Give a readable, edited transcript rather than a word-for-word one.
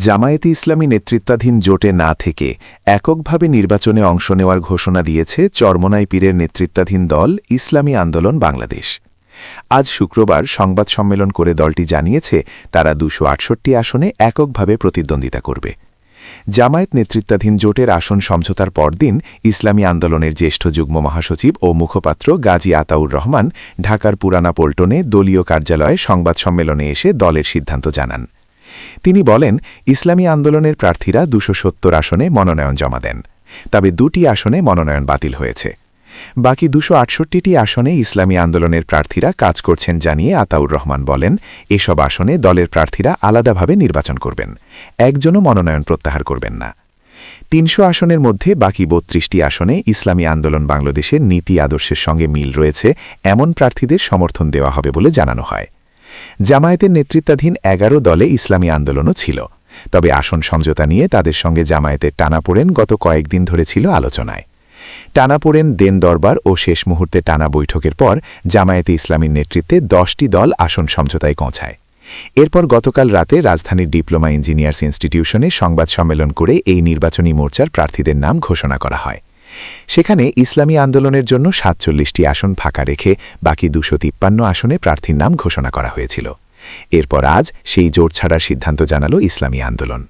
জামায়াতে ইসলামী নেতৃত্বাধীন জোটে না থেকে এককভাবে নির্বাচনে অংশ নেওয়ার ঘোষণা দিয়েছে চরমোনাই পীরের নেতৃত্বাধীন দল ইসলামী আন্দোলন বাংলাদেশ। আজ শুক্রবার সংবাদ সম্মেলন করে দলটি জানিয়েছে তারা ২৬৮ আসনে এককভাবে প্রতিদ্বন্দ্বিতা করবে। জামায়াত নেতৃত্বাধীন জোটের আসন সমঝোতার পরদিন ইসলামী আন্দোলনের জ্যেষ্ঠ যুগ্ম মহাসচিব ও মুখপাত্র গাজী আতাউর রহমান ঢাকার পুরানা পল্টনে দলীয় কার্যালয়ে সংবাদ সম্মেলনে এসে দলের সিদ্ধান্ত জানান। তিনি বলেন, ইসলামী আন্দোলনের প্রার্থীরা ২৭০ আসনে মনোনয়ন জমা দেন, তবে ২টি আসনে মনোনয়ন বাতিল হয়েছে। বাকি ২৬৮টি আসনে ইসলামী আন্দোলনের প্রার্থীরা কাজ করছেন জানিয়ে আতাউর রহমান বলেন, এসব আসনে দলের প্রার্থীরা আলাদাভাবে নির্বাচন করবেন, একজনও মনোনয়ন প্রত্যাহার করবেন না। ৩০০ আসনের মধ্যে বাকি ৩২টি আসনে ইসলামী আন্দোলন বাংলাদেশের নীতি আদর্শের সঙ্গে মিল রয়েছে এমন প্রার্থীদের সমর্থন দেওয়া হবে বলে জানানো হয়। জামায়াতের নেতৃত্বাধীন ১১ দলে ইসলামী আন্দোলনও ছিল, তবে আসন সমঝোতা নিয়ে তাদের সঙ্গে জামায়াতের টানাপোড়েন গত কয়েকদিন ধরে ছিল আলোচনায়। টানাপোড়েন, দেন দরবার ও শেষ মুহূর্তে টানা বৈঠকের পর জামায়াতে ইসলামীর নেতৃত্বে ১০টি দল আসন সমঝোতায় পৌঁছায়। এরপর গতকাল রাতে রাজধানীর ডিপ্লোমা ইঞ্জিনিয়ার্স ইনস্টিটিউশনে সংবাদ সম্মেলন করে এই নির্বাচনী মোর্চার প্রার্থীদের নাম ঘোষণা করা হয়। সেখানে ইসলামী আন্দোলনের জন্য ৪৭টি আসন ফাঁকা রেখে বাকি ২৫৩ আসনে প্রার্থীর নাম ঘোষণা করা হয়েছিল। এরপর আজ সেই জোট ছাড়ার সিদ্ধান্ত জানাল ইসলামী আন্দোলন।